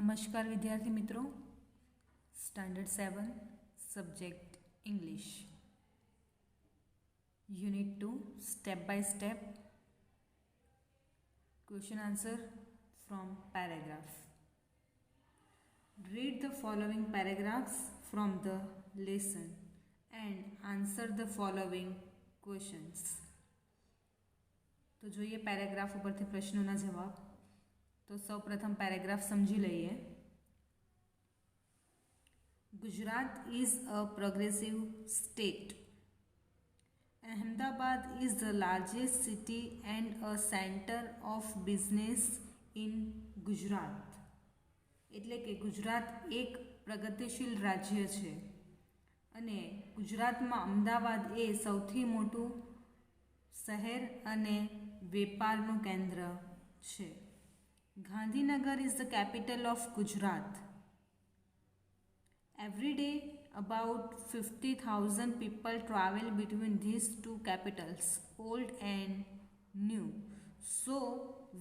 नमस्कार विद्यार्थी मित्रों, standard 7 subject English unit 2 step by step question answer from paragraph. Read the following paragraphs from the lesson and answer the following questions. तो જોઈએ paragraph ઉપરથી પ્રશ્નોના જવાબ. तो સૌ પ્રથમ પેરેગ્રાફ સમજી લઈએ. Gujarat is a progressive state. Ahmedabad is the largest city and a center of business in Gujarat. એટલે કે ગુજરાત એક પ્રગતિશીલ રાજ્ય છે અને ગુજરાતમાં અમદાવાદ એ સૌથી મોટું શહેર અને વેપારનું કેન્દ્ર છે. Gandhinagar is the capital of Gujarat. Every day about 50,000 people travel between these two capitals, old and new. So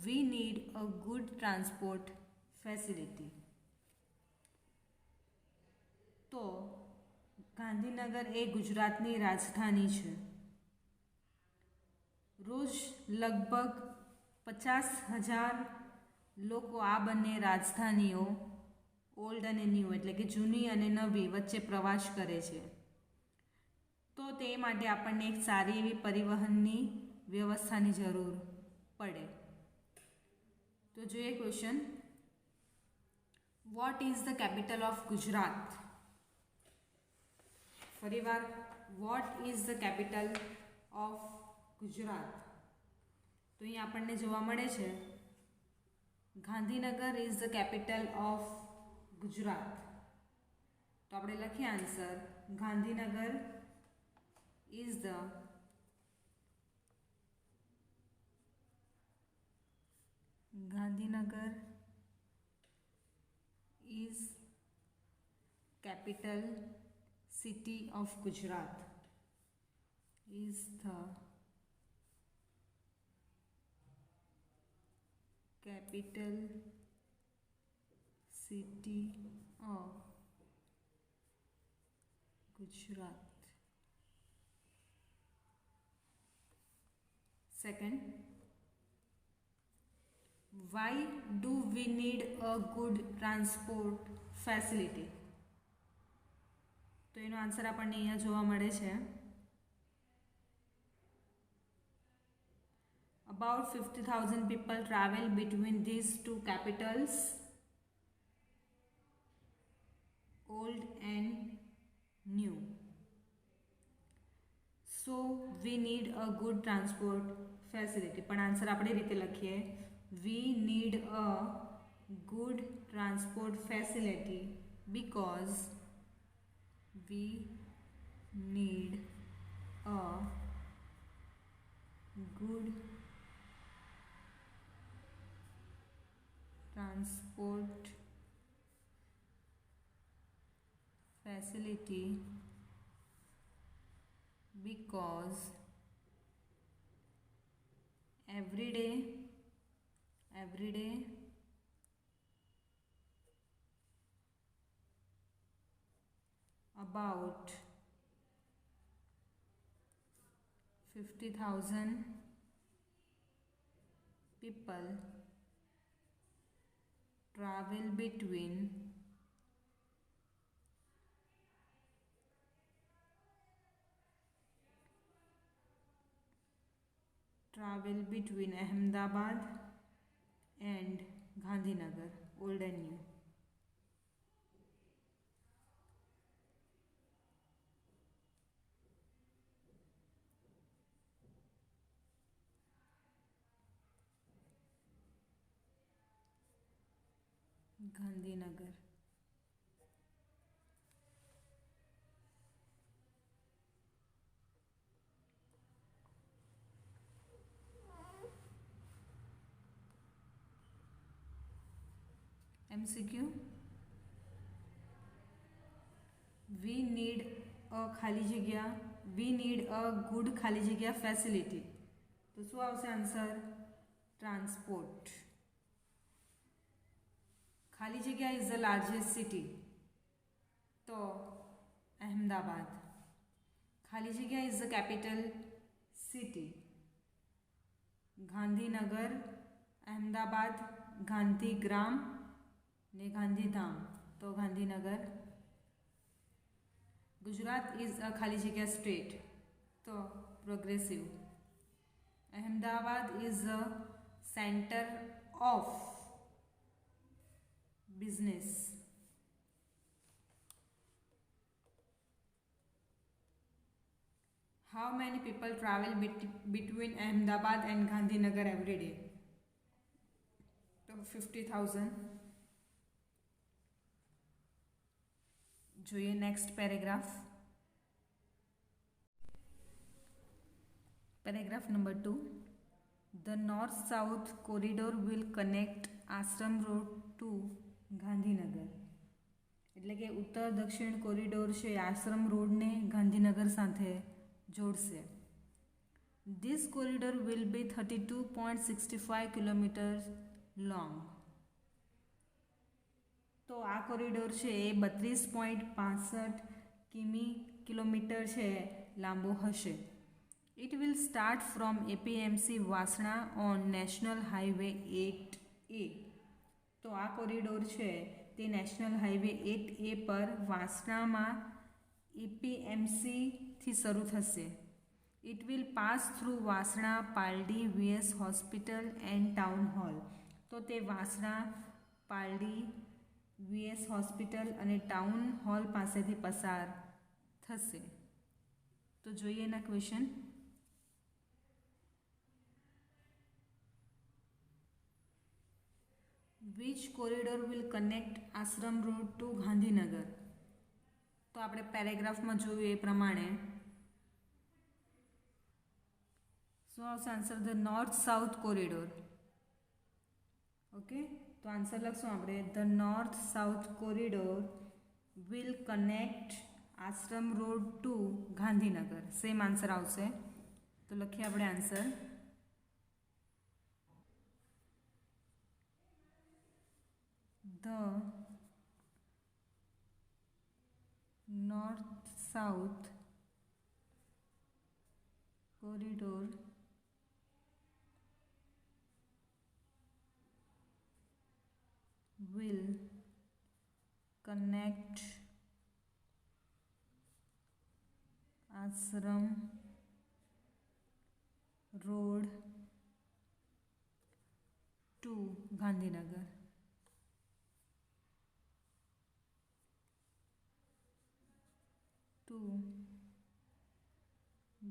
we need a good transport facility. तो ગાંધીનગર એ ગુજરાતની રાજધાની છે. રોજ લગભગ 50,000 લોકો આ બંને રાજધાનીઓ ઓલ્ડ અને ન્યૂ એટલે કે જૂની અને નવી વચ્ચે પ્રવાસ કરે છે. તો તે માટે આપણને એક સારી એવી પરિવહનની વ્યવસ્થાની જરૂર પડે. તો જોઈએ question. What is the capital of Gujarat? ફરીવાર, what is the capital of Gujarat? તો અહીં આપણને જોવા મળે છે Gandhinagar is the capital of Gujarat. તો આપણે લખીએ answer. Gandhinagar is the Gandhinagar is capital city of Gujarat. Is the capital city of Gujarat. Second, why do we need a good transport facility? તો એનો આન્સર આપણને અહીંયા જોવા મળે છે. About 50,000 people travel between these two capitals, old and new. So we need a good transport facility. પણ answer આપણે રીતે લખીએ. We need a good transport facility because we need a good transport facility because every day about 50,000 people travel between Ahmedabad and Gandhinagar, old and new. Gandhinagar. MCQ. We need a ખાલી જગ્યા we need a good ખાલી જગ્યા facility. તો શું આવશે answer? Transport. खाली जगह is the largest city, तो अहमदाबाद. खाली जगह is the capital city, Gandhinagar, Ahmedabad, Gandhigram ने गांधीधाम, तो गांधीनगर. गुजरात इज अ खाली जगह स्टेट, तो progressive. Ahmedabad is a centre of business. How many people travel between Ahmedabad and Gandhinagar every day, तो 50,000. જોઈએ next paragraph. Paragraph number 2. The north south corridor will connect आश्रम road to Gandhinagar. એટલે કે ઉત્તર દક્ષિણ કોરિડોર છે આશ્રમ રોડને ગાંધીનગર સાથે જોડશે. This corridor will be 32.65 kilometre long. તો આ કોરિડોર છે એ 32.65 કિલોમીટર છે લાંબો હશે. It will start from APMC Vasna on National Highway 8A. તો આ કોરિડોર છે તે નેશનલ હાઈવે 8A પર વાસણામાં APMC થી શરૂ થશે. It will pass through Vasna, Paldi, VS hospital and town hall. તો તે વાસણા, પાલડી, VS હોસ્પિટલ અને ટાઉન હોલ પાસેથી પસાર થશે. તો જોઈએ એના question. Which corridor will connect Ashram road to Gandhinagar? તો આપણે પેરેગ્રાફમાં જોયું એ પ્રમાણે શું આવશે answer? The north south corridor. Okay, તો આન્સર લખશું આપણે the north south corridor will connect Ashram road to Gandhinagar. Same answer આવશે. તો લખીએ આપણે answer. The north-south corridor will connect Ashram Road to Gandhinagar. to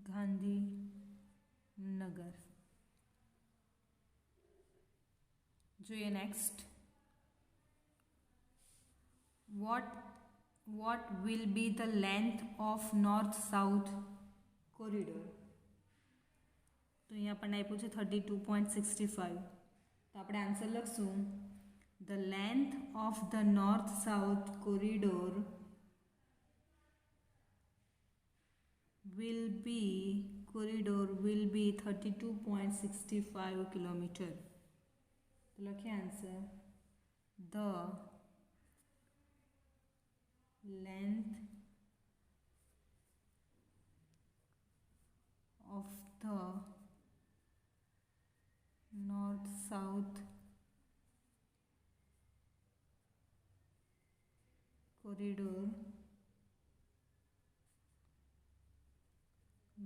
Gandhinagar. જોઈએ next. what will be the length of north south corridor? તો અહીંયા આપણને આપ્યું છે 32.65. તો આપણે આન્સર લખશું the length of the north south corridor will be 32.65 kilometre. તો લખીએ answer the length of the north south corridor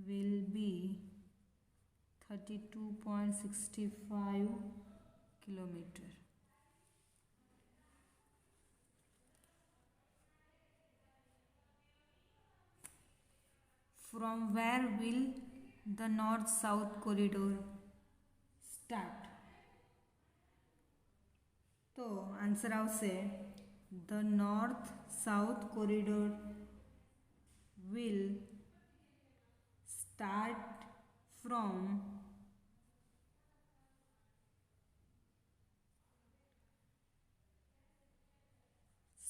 will be 32.65 kilometer. From where will the north-south corridor start? तो आंसर आवशे the north-south corridor will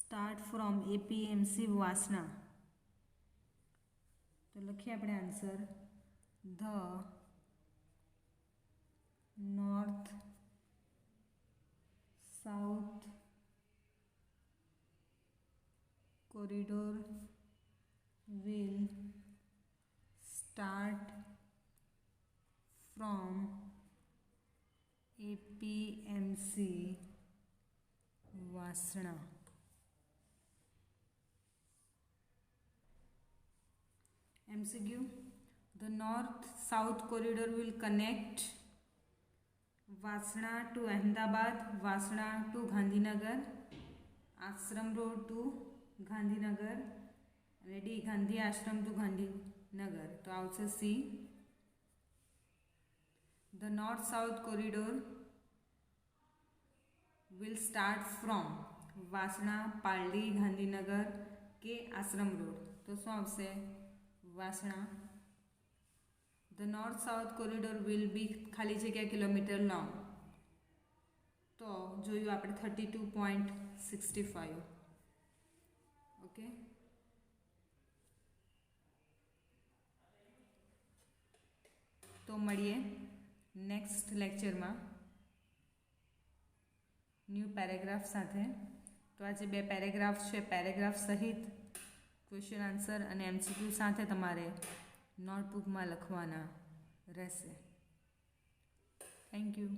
start from APMC Vasna. તો લખીએ આપણે answer the north south corridor will start from APMC Vasna. MCQ. The north-south corridor will connect Vasna to Ahmedabad, Vasna to Gandhinagar, Ashram Road to Gandhinagar, ready Gandhi Ashram to Gandhinagar. तो आवशे C. The north-south corridor will start from Vasna, Paldi, Gandhinagar के आश्रम road. तो शू आवशे Vasna. The north-south corridor will be खाली जगह kilometre long. तो જોયું આપણે 32.65. ઓકે, તો મળીએ નેક્સ્ટ લેક્ચરમાં ન્યૂ પેરેગ્રાફ સાથે. તો આજે 2 પેરેગ્રાફ છે, પેરેગ્રાફ સહિત ક્વેશ્ચન આન્સર અને MCQ સાથે તમારે નોટબુકમાં લખવાના રહેશે. Thank you.